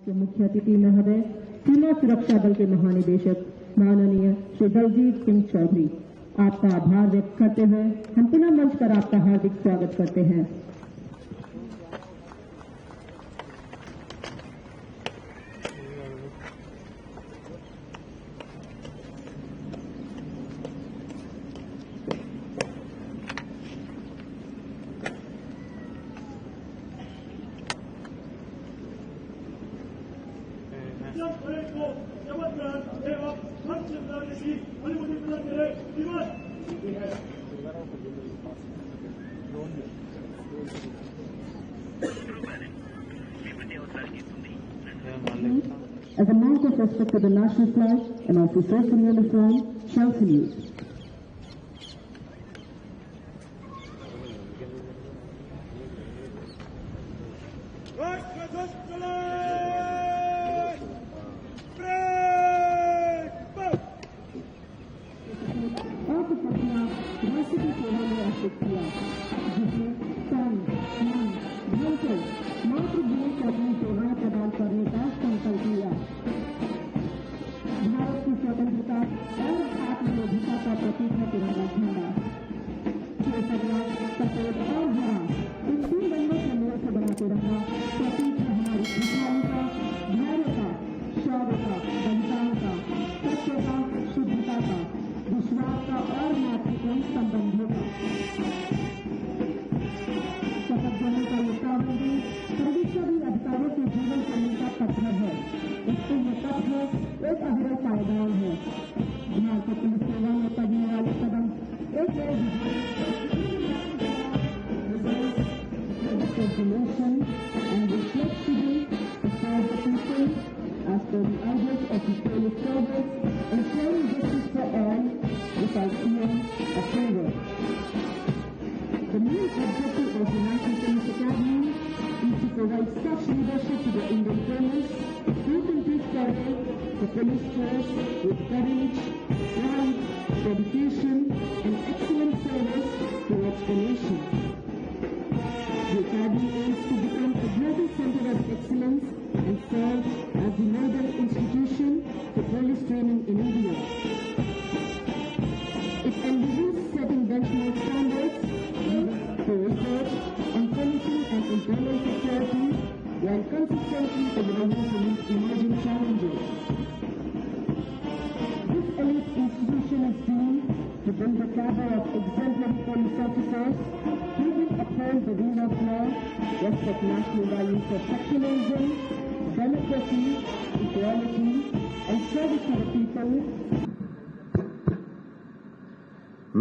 के मुख्य अतिथि महोदय, सीमा सुरक्षा बल के महानिदेशक माननीय श्री दलजीत सिंह चौधरी, आपका आभार व्यक्त करते हुए हम पुनः मंच पर आपका हार्दिक स्वागत करते हैं। As a mark of respect to the national flag, an officer in uniform shall salute.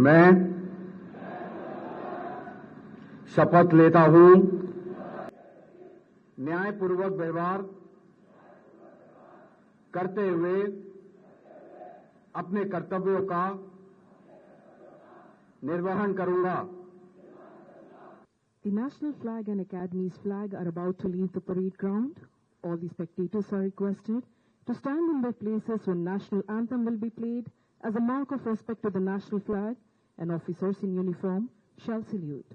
मैं शपथ लेता हूं न्यायपूर्वक व्यवहार करते हुए अपने कर्तव्यों का निर्वहन करूंगा। The national flag and Academy's flag are about to leave the parade ground. All the spectators are requested to stand in their places when national anthem will be played. As a mark of respect to the national flag, and officers in uniform shall salute.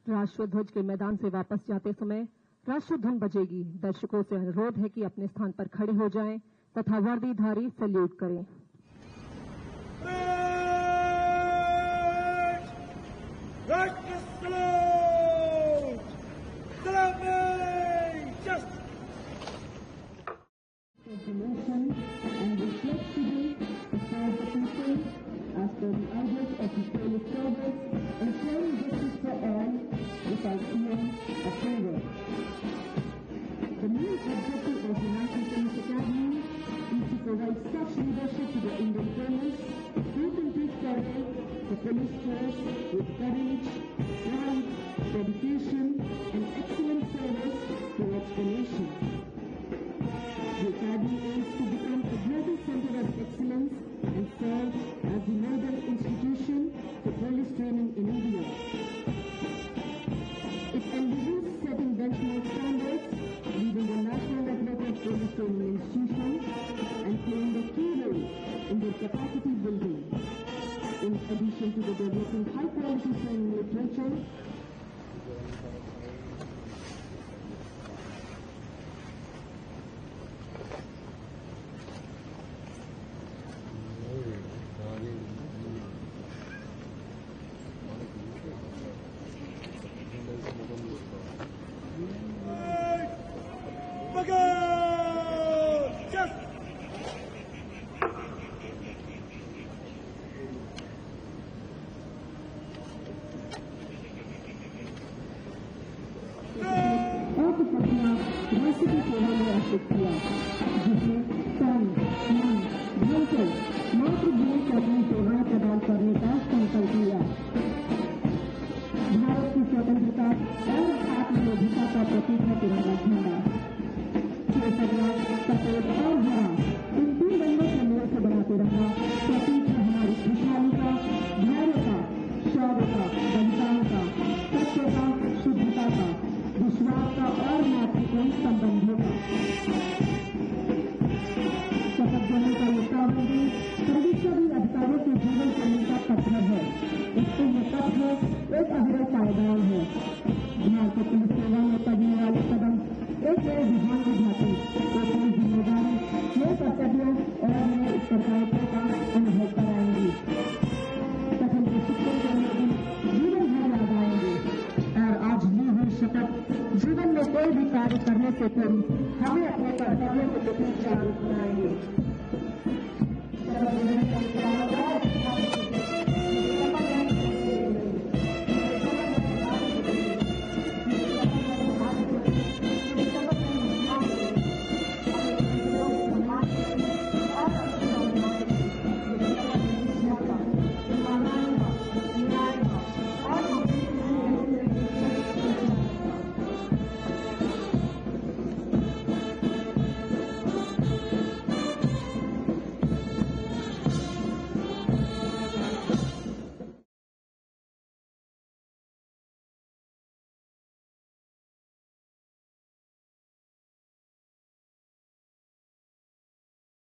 राष्ट्रध्वज के मैदान से वापस जाते समय राष्ट्रधुन बजेगी। दर्शकों से अनुरोध है कि अपने स्थान पर खड़े हो जाएं तथा वर्दीधारी सैल्यूट करें। राष्ट्र की सेवा में अर्पित किया, जिसने तन, मन, धन से मातृभूमि को अपनी सेवाएं प्रदान करने का संकल्प लिया। भारत की स्वतंत्रता और आत्मनिर्भरता का प्रतीक है तिरंगा झंडा। केसरिया, सफेद और हरा इन 3 रंगों के मेल से बना तिरंगा प्रतीक है हमारी खुशहाली का, धैर्य का, शौर्य का, बलिदान का, सत्य का, शुद्धता का, विश्वास का और मातृत्व संबंधों का। शपथ ग्रहण का ये कानून सभी अधिकारियों के जीवन शैली का पत्थर है। इससे ये पत्र एक अविरल पायदान है। भारत की सेवा में पड़ने वाले कदम एक नए विधान की भांति एक नई जिम्मेदारी, नए कर्तव्यों और नए उत्तरदायित्व का अनुभव कराएंगी। कथन के शिक्षण करने की जीवन भर याद आएंगे और आज ली हुई शपथ जीवन में कोई भी कार्य करने से पूर्व हमें अपने कर्तव्यों के प्रति जागरूक बनाएंगे।